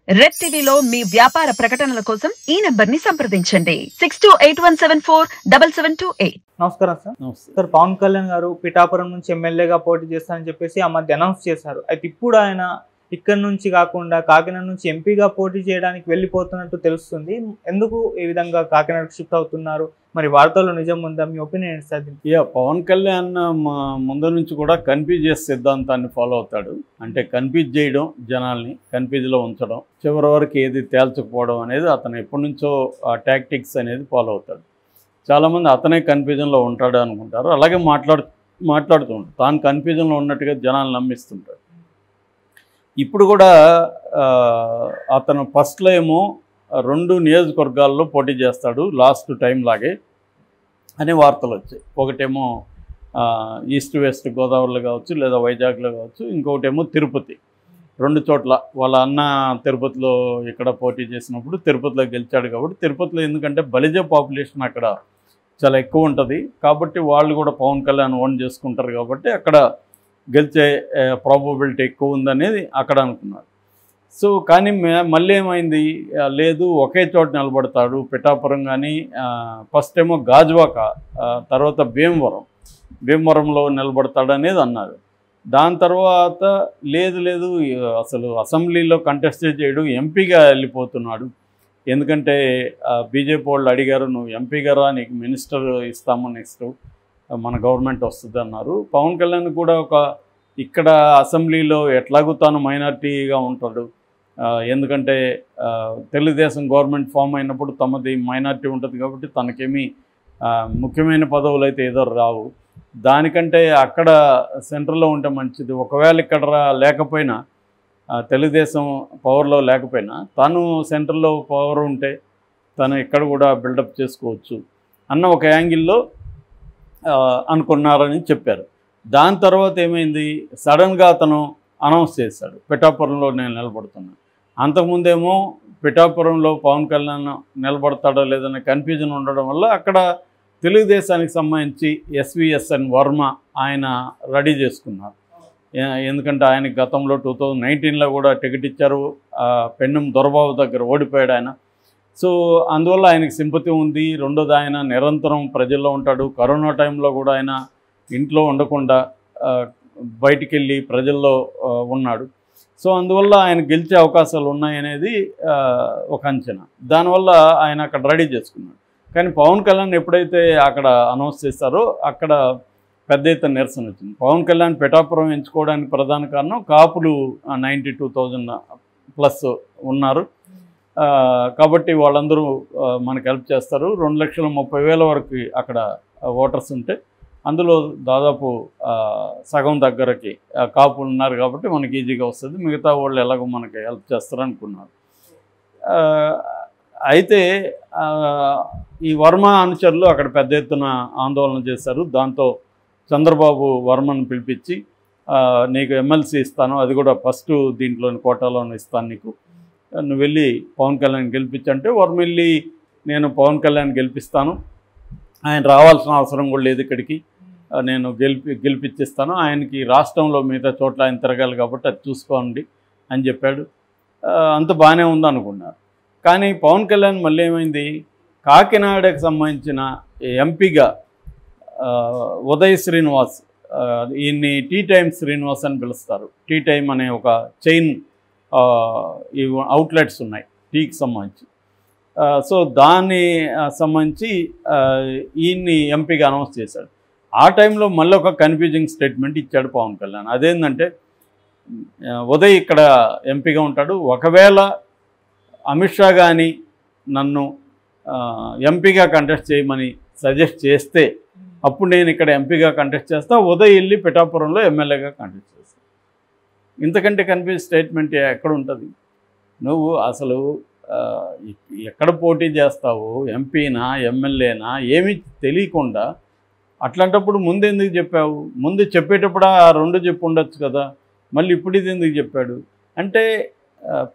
Red టీవీలో మీ వ్యాపార ప్రకటనల కోసం ఈ నంబర్ ని సంప్రదించండి 6281747728. నమస్కారం సార్. సార్, పవన్ కళ్యాణ్ గారు పిఠాపురం నుంచి ఎమ్మెల్యేగా పోటీ చేస్తారని చెప్పేసి ఆ మధ్య అనౌన్స్ చేశారు. అయితే ఇప్పుడు ఆయన ఇక్కడ నుంచి కాకుండా కాకినాడ నుంచి ఎంపీగా పోటీ చేయడానికి వెళ్ళిపోతున్నట్టు తెలుస్తుంది. ఎందుకు ఈ విధంగా కాకినాడకు షిఫ్ట్ అవుతున్నారు? మరి వార్తల్లో నిజం ఉందా? మీ ఒపీనియన్ ఏంటి సార్? పవన్ కళ్యాణ్ ముందు నుంచి కూడా కన్ఫ్యూజ్ చేసే సిద్ధాంతాన్ని ఫాలో అవుతాడు. అంటే కన్ఫ్యూజ్ చేయడం, జనాల్ని కన్ఫ్యూజ్లో ఉంచడం, చివరి వరకు ఏది తేల్చకపోవడం అనేది అతను ఎప్పటి నుంచో ఆ టాక్టిక్స్ అనేది ఫాలో అవుతాడు. చాలామంది అతనే కన్ఫ్యూజన్లో ఉంటాడు అనుకుంటారు. అలాగే మాట్లాడుతూ ఉంటాడు. తాను కన్ఫ్యూజన్లో ఉన్నట్టుగా జనాలు నమ్మిస్తుంటాడు. ఇప్పుడు కూడా అతను ఫస్ట్లో ఏమో 2 నియోజకవర్గాల్లో పోటీ చేస్తాడు లాస్ట్ టైం లాగే అనే వార్తలు వచ్చాయి. ఒకటేమో ఈస్ట్ వెస్ట్ గోదావరిలో కావచ్చు, లేదా వైజాగ్లో కావచ్చు, ఇంకొకటేమో తిరుపతి. 2 చోట్ల వాళ్ళ అన్న తిరుపతిలో ఇక్కడ పోటీ చేసినప్పుడు తిరుపతిలో గెలిచాడు. కాబట్టి తిరుపతిలో ఎందుకంటే బలిజ పాపులేషన్ అక్కడ చాలా ఎక్కువ ఉంటుంది. కాబట్టి వాళ్ళు కూడా పవన్ కళ్యాణ్ ఓన్ చేసుకుంటారు. కాబట్టి అక్కడ గెలిచే ప్రాబబిలిటీ ఎక్కువ ఉందనేది అక్కడ అనుకున్నారు. సో కానీ మళ్ళీ ఏమైంది, లేదు ఒకే చోట నిలబడతాడు. పిఠాపురం కానీ ఫస్ట్ ఏమో గాజువాక, తర్వాత భీమవరంలో నిలబడతాడు అనేది అన్నారు. దాని తర్వాత లేదు అసలు అసెంబ్లీలో కంటెస్ట్ చేయడు, ఎంపీగా వెళ్ళిపోతున్నాడు. ఎందుకంటే బీజేపీ వాళ్ళు అడిగారు, నువ్వు ఎంపీగా రా, నీకు మినిస్టర్ ఇస్తాము నెక్స్ట్, మన గవర్నమెంట్ వస్తుంది అన్నారు. పవన్ కళ్యాణ్ కూడా ఇక్కడ అసెంబ్లీలో ఎట్లాగూ తాను మైనార్టీగా ఉంటాడు. ఎందుకంటే తెలుగుదేశం గవర్నమెంట్ ఫామ్ అయినప్పుడు తమది మైనార్టీ ఉంటుంది. కాబట్టి తనకేమీ ముఖ్యమైన పదవులు అయితే ఏదో రావు. దానికంటే అక్కడ సెంట్రల్లో ఉంటే మంచిది. ఒకవేళ ఇక్కడ లేకపోయినా, తెలుగుదేశం పవర్లో లేకపోయినా, తను సెంట్రల్లో పవర్ ఉంటే తను ఇక్కడ కూడా బిల్డప్ చేసుకోవచ్చు అన్న ఒక యాంగిల్లో అనుకున్నారని చెప్పారు. దాని తర్వాత ఏమైంది, సడన్గా అతను అనౌన్స్ చేశాడు, పిఠాపురంలో నేను నిలబడుతున్నాను. అంతకుముందేమో పిఠాపురంలో పవన్ కళ్యాణ్ నిలబడతాడో లేదనే కన్ఫ్యూజన్ ఉండడం వల్ల అక్కడ తెలుగుదేశానికి సంబంధించి ఎస్విఎస్ఎన్ వర్మ ఆయన రెడీ చేసుకున్నారు. ఎందుకంటే ఆయనకి గతంలో 2019లో కూడా టికెట్ ఇచ్చారు. పెన్నం దొరబాబు దగ్గర ఓడిపోయాడు ఆయన. సో అందువల్ల ఆయనకి సింపతి ఉంది. రెండోది, ఆయన నిరంతరం ప్రజల్లో ఉంటాడు. కరోనా టైంలో కూడా ఆయన ఇంట్లో ఉండకుండా బయటికి వెళ్ళి ప్రజల్లో ఉన్నాడు. సో అందువల్ల ఆయన గెలిచే అవకాశాలు ఉన్నాయనేది ఒక అంచనా. దానివల్ల ఆయన అక్కడ రెడీ చేసుకున్నాడు. కానీ పవన్ కళ్యాణ్ ఎప్పుడైతే అక్కడ అనౌన్స్ చేస్తారో అక్కడ పెద్ద ఎత్తున నిరసన వచ్చింది. పవన్ కళ్యాణ్ పిఠాపురం ఎంచుకోవడానికి ప్రధాన కారణం కాపులు 92,000+ ఉన్నారు. కాబట్టి వాళ్ళందరూ మనకు హెల్ప్ చేస్తారు. 2,30,000 వరకు అక్కడ ఓటర్స్ ఉంటే అందులో దాదాపు సగం దగ్గరకి కాపులు ఉన్నారు. కాబట్టి మనకి ఈజీగా వస్తుంది. మిగతా వాళ్ళు ఎలాగో మనకి హెల్ప్ చేస్తారు అనుకున్నారు. అయితే ఈ వర్మ అనుచరులు అక్కడ పెద్ద ఎత్తున ఆందోళన చేశారు. దాంతో చంద్రబాబు వర్మను పిలిపించి, నీకు ఎమ్మెల్సీ ఇస్తాను, అది కూడా ఫస్ట్ దీంట్లోని కోటాలోని ఇస్తాను నీకు, నువ్వు వెళ్ళి పవన్ కళ్యాణ్ గెలిపించంటే వర్మ వెళ్ళి, నేను పవన్ కళ్యాణ్ గెలిపిస్తాను, ఆయన రావాల్సిన అవసరం కూడా లేదు ఇక్కడికి, నేను గెలిపించిస్తాను, ఆయనకి రాష్ట్రంలో మిగతా చోట్ల ఆయన తిరగాలి కాబట్టి అది చూసుకోండి అని చెప్పాడు. అంత బాగానే ఉంది అనుకున్నారు. కానీ పవన్ కళ్యాణ్ మళ్ళీ ఏమైంది, కాకినాడకు సంబంధించిన ఎంపీగా ఉదయ్ శ్రీనివాస్, ఈయన్ని టీ టైమ్ శ్రీనివాస్ అని పిలుస్తారు. టీ టైమ్ అనే ఒక చైన్ ఈ అవుట్లెట్స్ ఉన్నాయి టీకి సంబంధించి. సో దాన్ని సంబంధించి ఈయన్ని ఎంపీగా అనౌన్స్ చేశాడు. ఆ టైంలో మళ్ళీ ఒక కన్ఫ్యూజింగ్ స్టేట్మెంట్ ఇచ్చాడు పవన్ కళ్యాణ్. అదేంటంటే, ఉదయ్ ఇక్కడ ఎంపీగా ఉంటాడు, ఒకవేళ అమిత్ షా కానీ నన్ను ఎంపీగా కంటెస్ట్ చేయమని సజెస్ట్ చేస్తే అప్పుడు నేను ఇక్కడ ఎంపీగా కంటెస్ట్ చేస్తా, ఉదయ్ వెళ్ళి పిఠాపురంలో ఎమ్మెల్యేగా కంటెస్ట్ చేస్తాను. ఇంతకంటే కన్ఫ్యూజ్ స్టేట్మెంట్ ఎక్కడ ఉంటుంది? నువ్వు అసలు ఎక్కడ పోటీ చేస్తావు, ఎంపీనా ఎమ్మెల్యేనా ఏమీ తెలియకుండా అట్లాంటప్పుడు ముందు ఎందుకు చెప్పావు? ముందు చెప్పేటప్పుడు ఆ 2 చెప్పు ఉండొచ్చు కదా, మళ్ళీ ఇప్పుడు ఇది ఎందుకు చెప్పాడు? అంటే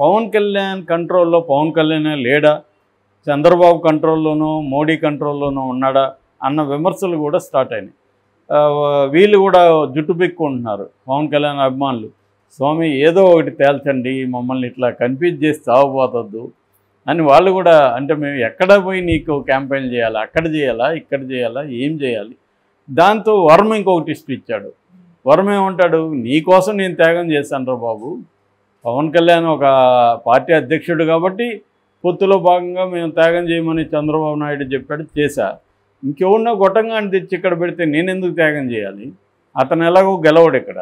పవన్ కళ్యాణ్ కంట్రోల్లో పవన్ కళ్యాణ్ లేడా, చంద్రబాబు కంట్రోల్లోనో మోడీ కంట్రోల్లోనో ఉన్నాడా అన్న విమర్శలు కూడా స్టార్ట్ అయినాయి. వీళ్ళు కూడా జుట్టు బిక్కుంటున్నారు పవన్ కళ్యాణ్ అభిమానులు. స్వామి ఏదో ఒకటి తేల్చండి, మమ్మల్ని ఇట్లా కన్ఫ్యూజ్ చేసి చావబోతద్దు అని వాళ్ళు కూడా. అంటే మేము ఎక్కడ పోయి నీకు క్యాంపెయిన్ చేయాలా, అక్కడ చేయాలా, ఇక్కడ చేయాలా, ఏం చేయాలి? దాంతో వర్మ ఇంకొక ట్విస్ట్ ఇచ్చాడు. వర్మ ఏమంటాడు, నీకోసం నేను త్యాగం చేశాను రా బాబు. పవన్ కళ్యాణ్ ఒక పార్టీ అధ్యక్షుడు కాబట్టి పొత్తులో భాగంగా మేము త్యాగం చేయమని చంద్రబాబు నాయుడు చెప్పాడు, చేశా. ఇంకెవరినో గొట్టంగా అని తెచ్చి ఇక్కడ పెడితే నేను ఎందుకు త్యాగం చేయాలి? అతను ఎలాగో గెలవడు ఇక్కడ.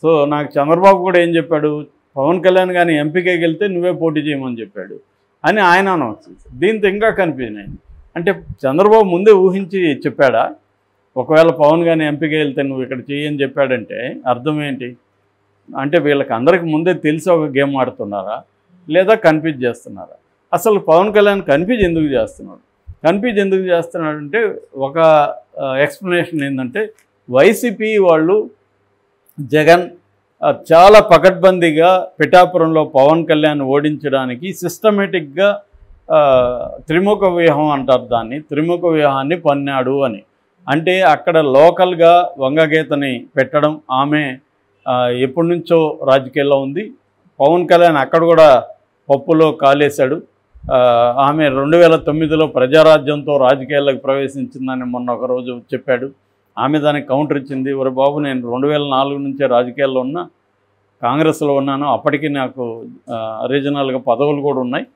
సో నాకు చంద్రబాబు కూడా ఏం చెప్పాడు, పవన్ కళ్యాణ్ కానీ ఎంపీకే గెలితే నువ్వే పోటీ చేయమని చెప్పాడు అని ఆయన అనౌన్స్ చేశాడు. దీంతో ఇంకా కన్ఫ్యూజన్ అయింది. అంటే చంద్రబాబు ముందే ఊహించి చెప్పాడా? ఒకవేళ పవన్ కానీ ఎంపీకే వెళ్తే నువ్వు ఇక్కడ చేయని చెప్పాడంటే అర్థం ఏంటి? అంటే వీళ్ళకి అందరికి ముందే తెలిసి ఒక గేమ్ ఆడుతున్నారా, లేదా కన్ఫ్యూజ్ చేస్తున్నారా? అసలు పవన్ కళ్యాణ్ కన్ఫ్యూజ్ ఎందుకు చేస్తున్నాడు? కన్ఫ్యూజ్ ఎందుకు చేస్తున్నాడంటే ఒక ఎక్స్ప్లెనేషన్ ఏంటంటే, వైసీపీ వాళ్ళు జగన్ చాలా పకడ్బందీగా పిఠాపురంలో పవన్ కళ్యాణ్ ఓడించడానికి సిస్టమేటిక్గా త్రిముఖ వ్యూహం అంటారు దాన్ని, త్రిముఖ వ్యూహాన్ని పన్నాడు అని. అంటే అక్కడ లోకల్గా వంగగీతని పెట్టడం, ఆమె ఎప్పటి నుంచో రాజకీయాల్లో ఉంది. పవన్ కళ్యాణ్ అక్కడ కూడా పప్పులో కాలేశాడు. ఆమె 2009లో ప్రజారాజ్యంతో రాజకీయాల్లోకి ప్రవేశించిందని మొన్న ఒకరోజు చెప్పాడు. ఆమె దానికి కౌంటర్ ఇచ్చింది, ఒరే బాబు నేను 2004 నుంచే రాజకీయాల్లో ఉన్నా, కాంగ్రెస్లో ఉన్నాను, అప్పటికి నాకు రీజనల్గా పదవులు కూడా ఉన్నాయి,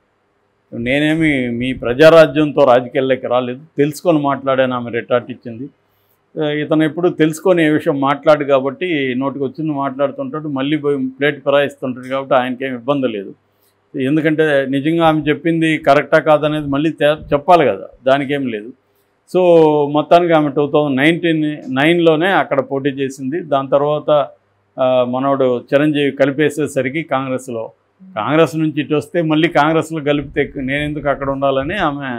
నేనేమి మీ ప్రజారాజ్యంతో రాజకీయాల్లోకి రాలేదు, తెలుసుకొని మాట్లాడాను ఆమె రిటార్ట్ ఇచ్చింది. ఇతను ఎప్పుడు తెలుసుకొని ఏ విషయం మాట్లాడు కాబట్టి నోటికి వచ్చింది మాట్లాడుతుంటాడు, మళ్ళీ పోయి ప్లేట్ ఫిరాయిస్తుంటాడు కాబట్టి ఆయనకేం ఇబ్బంది లేదు. ఎందుకంటే నిజంగా ఆమె చెప్పింది కరెక్టా కాదనేది మళ్ళీ చెప్పాలి కదా, దానికేం లేదు. సో మొత్తానికి ఆమె 2009లోనే అక్కడ పోటీ చేసింది. దాని తర్వాత మనోడు చిరంజీవి కలిపేసేసరికి కాంగ్రెస్ నుంచి ఇటు వస్తే మళ్ళీ కాంగ్రెస్లో కలిపితే నేను ఎందుకు అక్కడ ఉండాలని ఆమె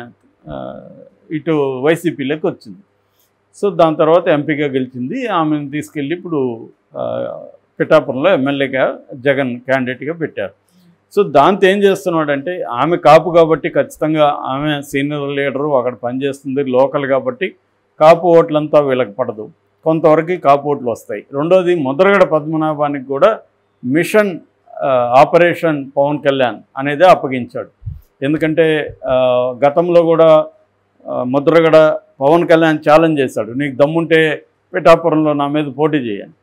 ఇటు వైసీపీలోకి వచ్చింది. సో దాని తర్వాత ఎంపీగా గెలిచింది. ఆమెను తీసుకెళ్ళి ఇప్పుడు పిఠాపురంలో ఎమ్మెల్యేగా జగన్ క్యాండిడేట్గా పెట్టారు. సో దాంతో ఏం చేస్తున్నాడంటే, ఆమె కాపు కాబట్టి ఖచ్చితంగా ఆమె సీనియర్ లీడరు, అక్కడ పనిచేస్తుంది, లోకల్ కాబట్టి కాపు ఓట్లంతా వీళ్ళకి పడదు, కొంతవరకు కాపు ఓట్లు వస్తాయి. రెండోది ముద్రగడ పద్మనాభానికి కూడా మిషన్ ఆపరేషన్ పవన్ కళ్యాణ్ అనేది అప్పగించాడు. ఎందుకంటే గతంలో కూడా ముద్రగడ పవన్ కళ్యాణ్ ఛాలెంజ్ చేశాడు, నీకు దమ్ముంటే పిఠాపురంలో నా మీద పోటీ చేయని.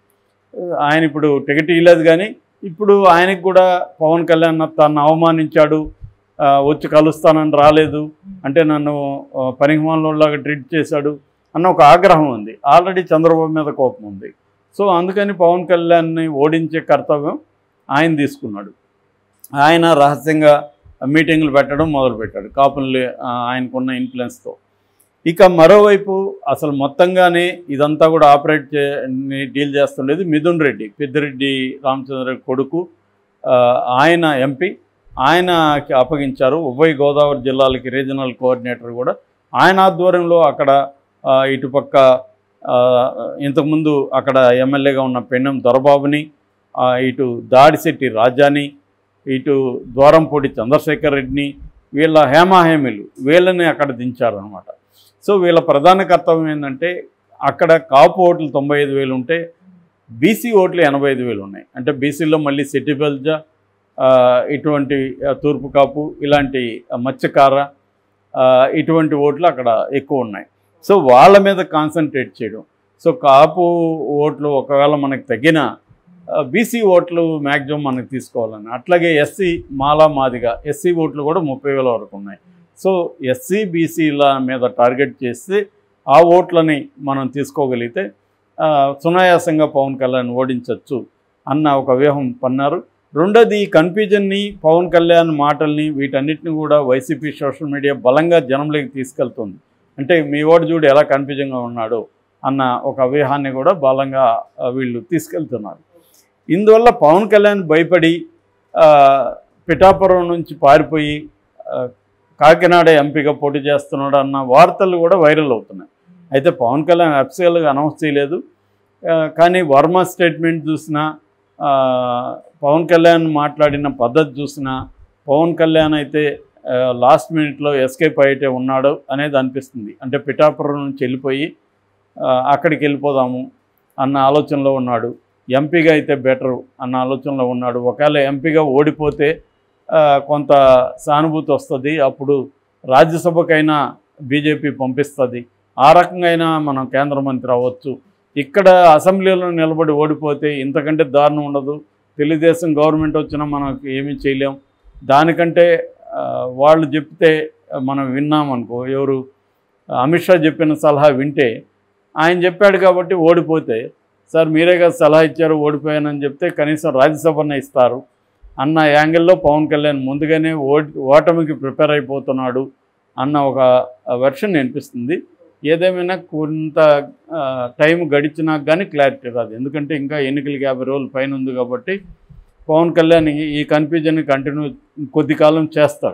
ఆయన ఇప్పుడు టికెట్ ఇవ్వలేదు, కానీ ఇప్పుడు ఆయనకు కూడా పవన్ కళ్యాణ్ తను అవమానించాడు, వచ్చి కలుస్తానని రాలేదు, అంటే నన్ను పనికిమాలినోళ్ళలాగా ట్రీట్ చేశాడు అన్న ఒక ఆగ్రహం ఉంది. ఆల్రెడీ చంద్రబాబు మీద కోపం ఉంది. సో అందుకని పవన్ కళ్యాణ్ని ఓడించే కర్తవ్యం ఆయన తీసుకున్నాడు. ఆయన రహస్యంగా మీటింగ్లు పెట్టడం మొదలుపెట్టాడు కాపుల్ని ఆయనకున్న ఇన్ఫ్లుయెన్స్తో. ఇక మరోవైపు అసలు మొత్తంగానే ఇదంతా కూడా డీల్ చేస్తుండేది మిథున్ రెడ్డి, పెద్దిరెడ్డి రామచంద్రరెడ్డి కొడుకు. ఆయన ఎంపీ, ఆయనకి అప్పగించారు. ఉభయ గోదావరి జిల్లాలకి రీజనల్ కోఆర్డినేటర్ కూడా ఆయన ఆధ్వర్యంలో. అక్కడ ఇటుపక్క ఇంతకుముందు అక్కడ ఎమ్మెల్యేగా ఉన్న పెన్నెం దొరబాబుని, ఇటు దాడిశెట్టి రాజాని, ఇటు ద్వారంపూడి చంద్రశేఖర్ రెడ్డిని, వీళ్ళ హేమాహేమిలు వీళ్ళని అక్కడ దించారనమాట. సో వీళ్ళ ప్రధాన కర్తవ్యం ఏంటంటే, అక్కడ కాపు ఓట్లు 95,000 ఉంటే బీసీ ఓట్లు 85,000 ఉన్నాయి. అంటే బీసీలో మళ్ళీ సెటిబల్జ, ఇటువంటి తూర్పు కాపు, ఇలాంటి మత్స్యకార, ఇటువంటి ఓట్లు అక్కడ ఎక్కువ ఉన్నాయి. సో వాళ్ళ మీద కాన్సన్ట్రేట్ చేయడం. సో కాపు ఓట్లు ఒకవేళ మనకు తగ్గిన బీసీ ఓట్లు మ్యాక్సిమం మనకు తీసుకోవాలని. అట్లాగే ఎస్సీ మాలా మాదిగా ఎస్సీ ఓట్లు కూడా 30,000 వరకు ఉన్నాయి. సో ఎస్సీ బీసీల మీద టార్గెట్ చేస్తే ఆ ఓట్లని మనం తీసుకోగలిగితే సునాయాసంగా పవన్ కళ్యాణ్ ఓడించవచ్చు అన్న ఒక వ్యూహం పన్నారు. రెండోది ఈ కన్ఫ్యూజన్ని, పవన్ కళ్యాణ్ మాటల్ని, వీటన్నిటిని కూడా వైసీపీ సోషల్ మీడియా బలంగా జనంలోకి తీసుకెళ్తుంది. అంటే మీ ఓటు చూడు ఎలా కన్ఫ్యూజన్గా ఉన్నాడు అన్న ఒక వ్యూహాన్ని కూడా బలంగా వీళ్ళు తీసుకెళ్తున్నారు. ఇందువల్ల పవన్ కళ్యాణ్ భయపడి పిఠాపురం నుంచి పారిపోయి కాకినాడ ఎంపీగా పోటీ చేస్తున్నాడు అన్న వార్తలు కూడా వైరల్ అవుతున్నాయి. అయితే పవన్ కళ్యాణ్ అఫీషియల్గా అనౌన్స్ చేయలేదు, కానీ వర్మ స్టేట్మెంట్ చూసినా, పవన్ కళ్యాణ్ మాట్లాడిన పద్ధతి చూసినా, పవన్ కళ్యాణ్ అయితే లాస్ట్ మినిట్లో ఎస్కేప్ అయితే ఉన్నాడు అనేది అనిపిస్తుంది. అంటే పిఠాపురం నుంచి వెళ్ళిపోయి అక్కడికి వెళ్ళిపోదాము అన్న ఆలోచనలో ఉన్నాడు. ఎంపీగా అయితే బెటరు అన్న ఆలోచనలో ఉన్నాడు. ఒకవేళ ఎంపీగా ఓడిపోతే కొంత సానుభూతి వస్తుంది, అప్పుడు రాజ్యసభకైనా బీజేపీ పంపిస్తుంది, ఆ రకంగా అయినా మనం కేంద్ర మంత్రి అవ్వచ్చు. ఇక్కడ అసెంబ్లీలో నిలబడి ఓడిపోతే ఇంతకంటే దారుణం ఉండదు. తెలుగుదేశం గవర్నమెంట్ వచ్చినా మనకు ఏమీ చేయలేం. దానికంటే వాళ్ళు చెప్తే మనం విన్నామనుకో, ఎవరు అమిత్ షా చెప్పిన సలహా వింటే, ఆయన చెప్పాడు కాబట్టి ఓడిపోతే, సార్ మీరే కదా సలహా ఇచ్చారు ఓడిపోయానని చెప్తే కనీసం రాజ్యసభనే ఇస్తారు అన్న యాంగిల్లో పవన్ కళ్యాణ్ ముందుగానే ఓటమికి ప్రిపేర్ అయిపోతున్నాడు అన్న ఒక వెర్షన్ అనిపిస్తుంది. ఏదేమైనా కొంత టైం గడిచినాక కానీ క్లారిటీ రాదు, ఎందుకంటే ఇంకా ఎన్నికలకి 50 రోజుల పైన ఉంది కాబట్టి పవన్ కళ్యాణ్ ఈ కన్ఫ్యూజన్ కంటిన్యూ కొద్ది కాలం చేస్తాడు.